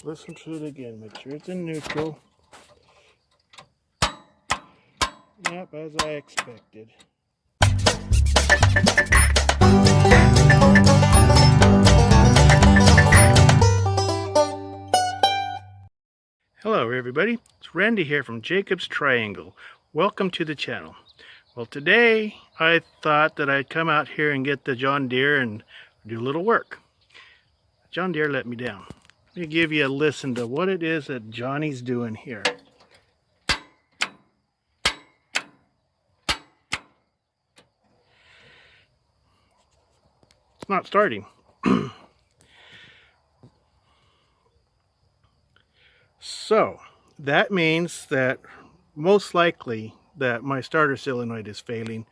Listen to it again. Make sure it's in neutral. Yep, as I expected. Hello everybody, it's Randy here from Jacob's Triangle. Welcome to the channel. Well, today I thought that I'd come out here and get the John Deere and do a little work. John Deere let me down. Let me give you a listen to what it is that Johnny's doing here. It's not starting. So that means that most likely that my starter solenoid is failing,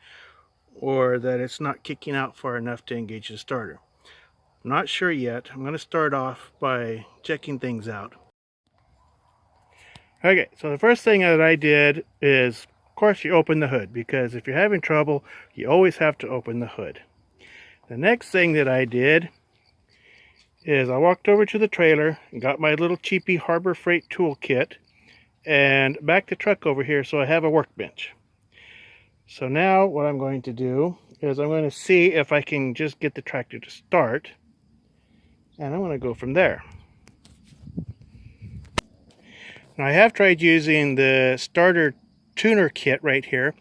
or that it's not kicking out far enough to engage the starter. I'm not sure yet. I'm going to start off by checking things out. Okay, so the first thing that I did is, of course, you open the hood, because if you're having trouble, you always have to open the hood. The next thing that I did is I walked over to the trailer and got my little cheapy Harbor Freight toolkit and backed the truck over here so I have a workbench. So now what I'm going to do is I'm going to see if I can just get the tractor to start, and I'm going to go from there. Now I have tried using the starter tuner kit right here,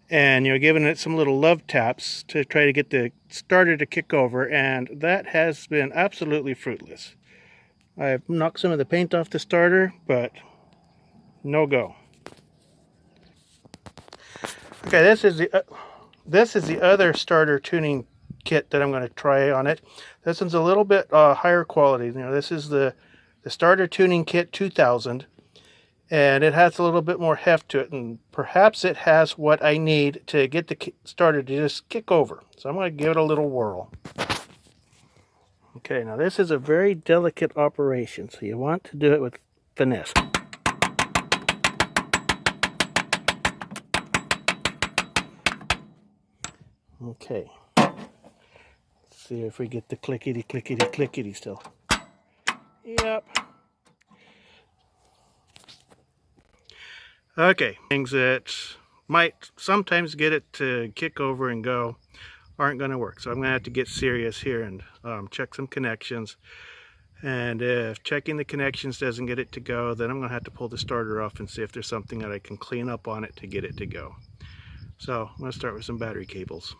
and giving it some little love taps to try to get the starter to kick over, and that has been absolutely fruitless. I've knocked some of the paint off the starter, but no go. Okay, this is the other starter tuning kit that I'm going to try on it. This one's a little bit higher quality. This is the starter tuning kit 2000. And it has a little bit more heft to it, and perhaps it has what I need to get the starter to just kick over. So I'm going to give it a little whirl. Okay, now this is a very delicate operation, so you want to do it with finesse. Okay, let's see if we get the clickety clickety clickety still. Yep. Okay, things that might sometimes get it to kick over and go aren't going to work. So I'm going to have to get serious here and check some connections. And if checking the connections doesn't get it to go, then I'm going to have to pull the starter off and see if there's something that I can clean up on it to get it to go. So I'm going to start with some battery cables.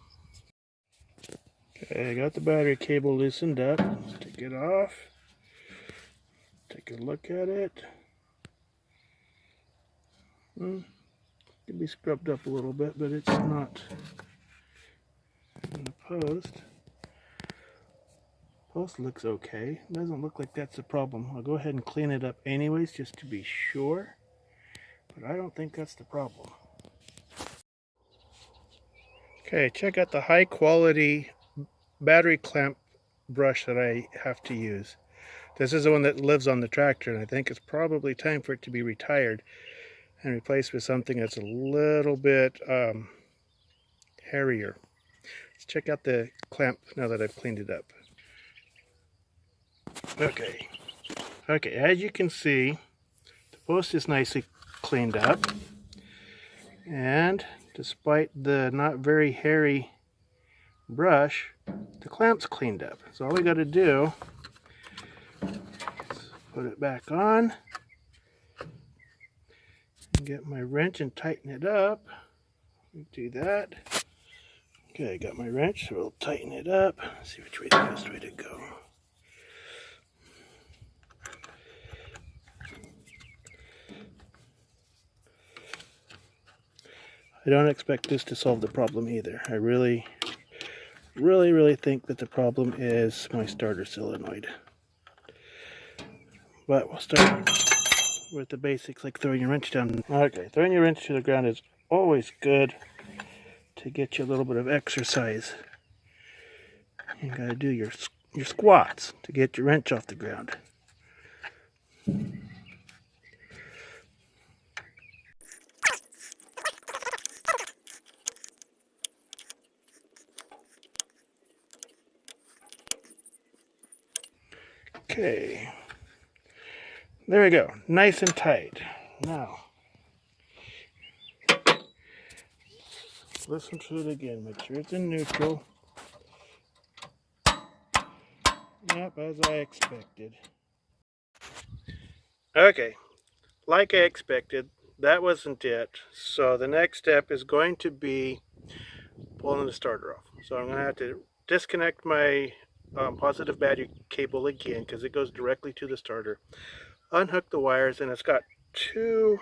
Okay, I got the battery cable loosened up. Let's take it off. Take a look at it. Could be scrubbed up a little bit, but it's not in the post. Post looks okay. Doesn't look like that's a problem. I'll go ahead and clean it up anyways, just to be sure. But I don't think that's the problem. Okay, check out the high quality battery clamp brush that I have to use. This is the one that lives on the tractor, and I think it's probably time for it to be retired and replaced with something that's a little bit hairier. Let's check out the clamp now that I've cleaned it up. Okay, as you can see, the post is nicely cleaned up, and despite the not very hairy brush, the clamp's cleaned up. So all we got to do is put it back on, get my wrench and tighten it up. Do that. Okay, I got my wrench, so we'll tighten it up. See which way the best way to go. I don't expect this to solve the problem either. I really think that the problem is my starter solenoid. But we'll start with the basics, like throwing your wrench down. Okay, throwing your wrench to the ground is always good to get you a little bit of exercise. You gotta do your squats to get your wrench off the ground. Okay, There we go, nice and tight. Now, listen to it again, make sure it's in neutral. Yep, as I expected. Okay, like I expected, that wasn't it. So the next step is going to be pulling the starter off. So I'm going to have to disconnect my positive battery cable again because it goes directly to the starter. Unhook the wires, and it's got two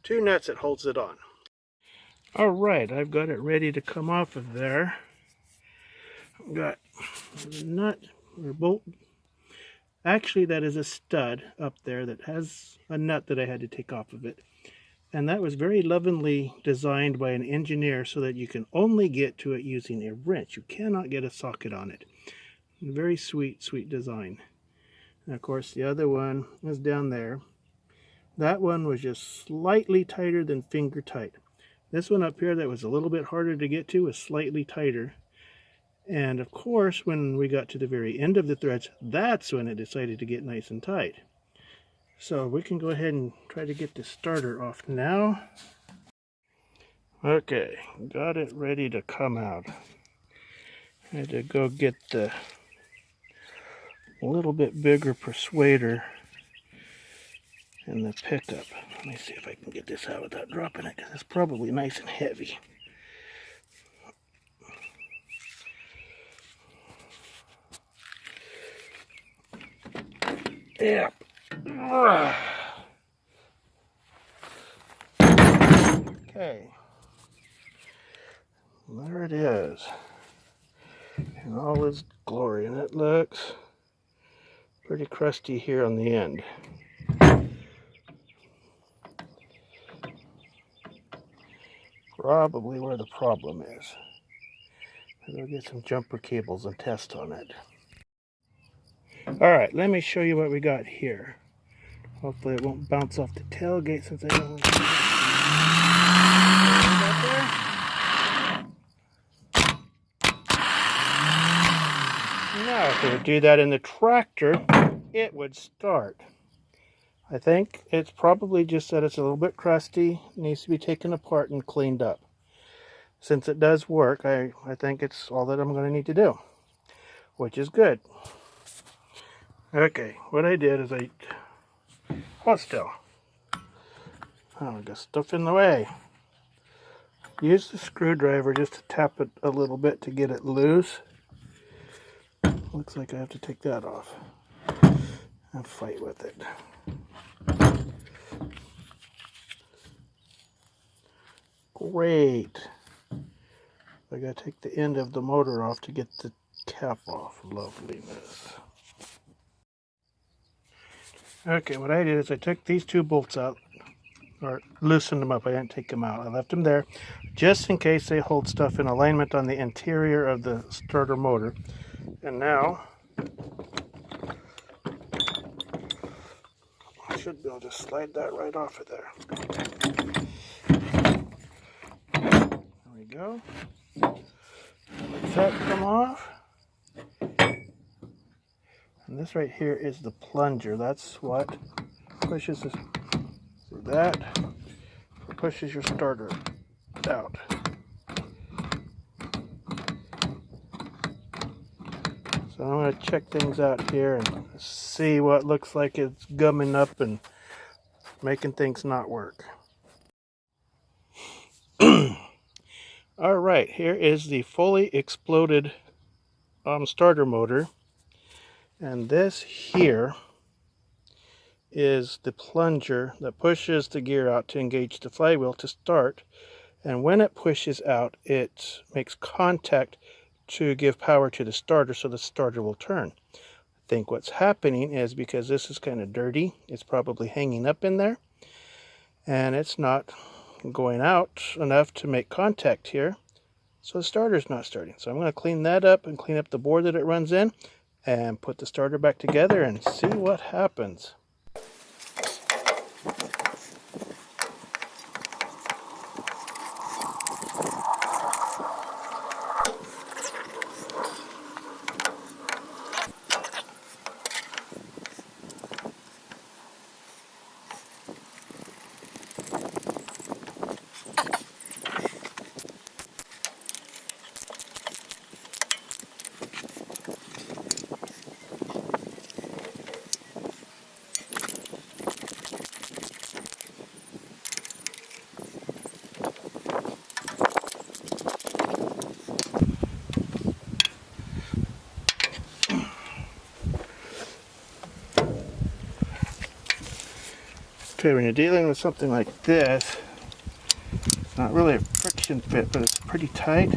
nuts that holds it on. Alright, I've got it ready to come off of there. I've got a nut or bolt. Actually, that is a stud up there that has a nut that I had to take off of it. And that was very lovingly designed by an engineer so that you can only get to it using a wrench. You cannot get a socket on it. Very sweet, sweet design. And of course, the other one is down there. That one was just slightly tighter than finger tight. This one up here that was a little bit harder to get to was slightly tighter. And of course, when we got to the very end of the threads, that's when it decided to get nice and tight. So we can go ahead and try to get the starter off now. Okay, got it ready to come out. I had to go get the little bit bigger persuader in the pickup. Let me see if I can get this out without dropping it, because it's probably nice and heavy. Yep. Okay. There it is. In all its glory. And it looks pretty crusty here on the end. Probably where the problem is. I'll get some jumper cables and test on it. Alright, let me show you what we got here. Hopefully it won't bounce off the tailgate since I don't want to see it. Now if we would do that in the tractor, it would start. I think it's probably just that it's a little bit crusty, needs to be taken apart and cleaned up. Since it does work, I think it's all that I'm going to need to do, which is good. Okay, what I did is hold still. Oh, I got stuff in the way. Use the screwdriver just to tap it a little bit to get it loose. Looks like I have to take that off and fight with it. Great. I gotta take the end of the motor off to get the cap off. Loveliness. Okay, what I did is I took these two bolts out, or loosened them up. I didn't take them out. I left them there just in case they hold stuff in alignment on the interior of the starter motor. And now I should be able to slide that right off of there. There we go. Let that come off. And this right here is the plunger. That's what pushes this, that pushes your starter out. So I'm going to check things out here and see what looks like it's gumming up and making things not work. Alright, here is the fully exploded starter motor. And this here is the plunger that pushes the gear out to engage the flywheel to start. And when it pushes out, it makes contact to give power to the starter so the starter will turn. I think what's happening is because this is kind of dirty, it's probably hanging up in there. And it's not going out enough to make contact here. So the starter's not starting. So I'm going to clean that up and clean up the board that it runs in and put the starter back together and see what happens. Okay, when you're dealing with something like this, it's not really a friction fit, but it's pretty tight.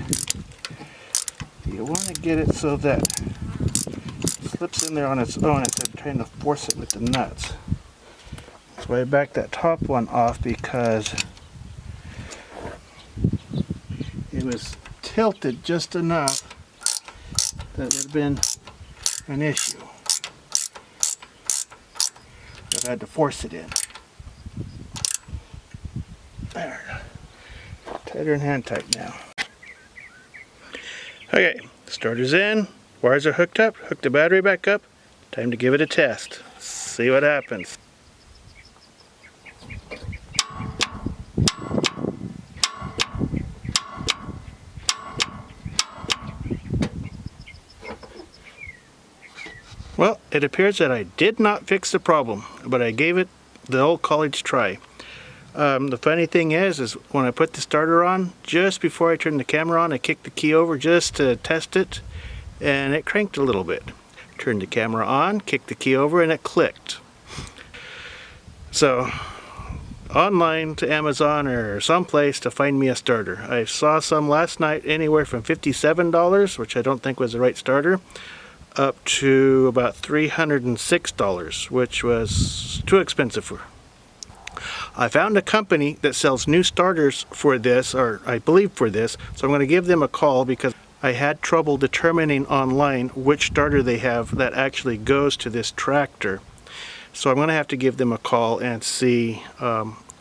You want to get it so that it slips in there on its own instead of trying to force it with the nuts. That's why I backed that top one off, because it was tilted just enough that it would have been an issue. I had to force it in. There. Tighter than hand tight now. Okay, starter's in, wires are hooked up, hook the battery back up. Time to give it a test. See what happens. Well, it appears that I did not fix the problem, but I gave it the old college try. The funny thing is when I put the starter on, just before I turned the camera on, I kicked the key over just to test it, and it cranked a little bit. Turned the camera on, kicked the key over, and it clicked. So, online to Amazon or someplace to find me a starter. I saw some last night anywhere from $57, which I don't think was the right starter, up to about $306, which was too expensive for. I found a company that sells new starters for this, or I believe for this, so I'm going to give them a call because I had trouble determining online which starter they have that actually goes to this tractor. So I'm going to have to give them a call and see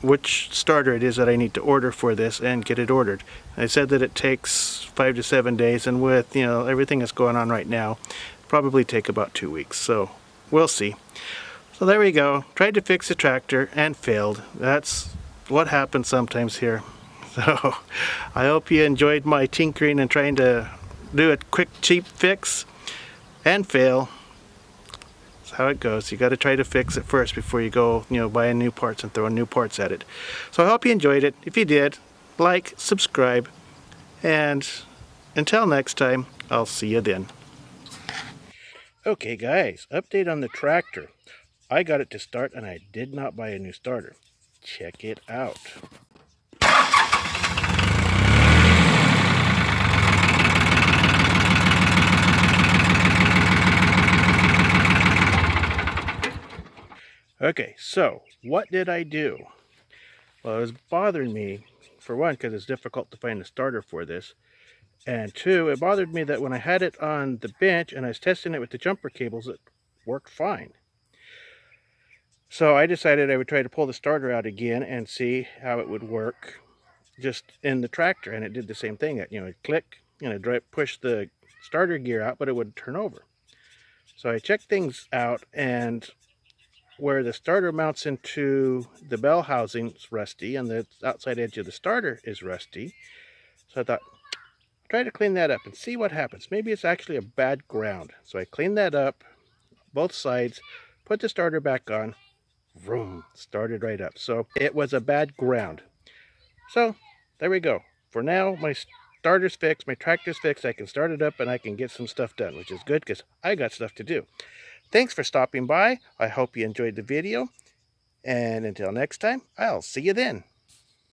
which starter it is that I need to order for this and get it ordered. I said that it takes 5 to 7 days, and with everything that's going on right now, probably take about 2 weeks. So we'll see. So there we go. Tried to fix the tractor and failed. That's what happens sometimes here. So I hope you enjoyed my tinkering and trying to do a quick, cheap fix and fail. That's how it goes. You got to try to fix it first before you go, buying new parts and throwing new parts at it. So I hope you enjoyed it. If you did, like, subscribe, and until next time, I'll see you then. Okay guys, update on the tractor. I got it to start and I did not buy a new starter. Check it out. Okay, so what did I do? Well, it was bothering me, for one, because it's difficult to find a starter for this. And two, it bothered me that when I had it on the bench and I was testing it with the jumper cables, it worked fine. So I decided I would try to pull the starter out again and see how it would work just in the tractor, and it did the same thing. It'd click, push the starter gear out, but it would turn over. So I checked things out, and where the starter mounts into the bell housing is rusty, and the outside edge of the starter is rusty. So I thought, try to clean that up and see what happens. Maybe it's actually a bad ground. So I cleaned that up, both sides, put the starter back on. Vroom, started right up. So it was a bad ground. So there we go. For now, my starter's fixed, my tractor's fixed. I can start it up and I can get some stuff done, which is good because I got stuff to do. Thanks for stopping by. I hope you enjoyed the video. And until next time, I'll see you then.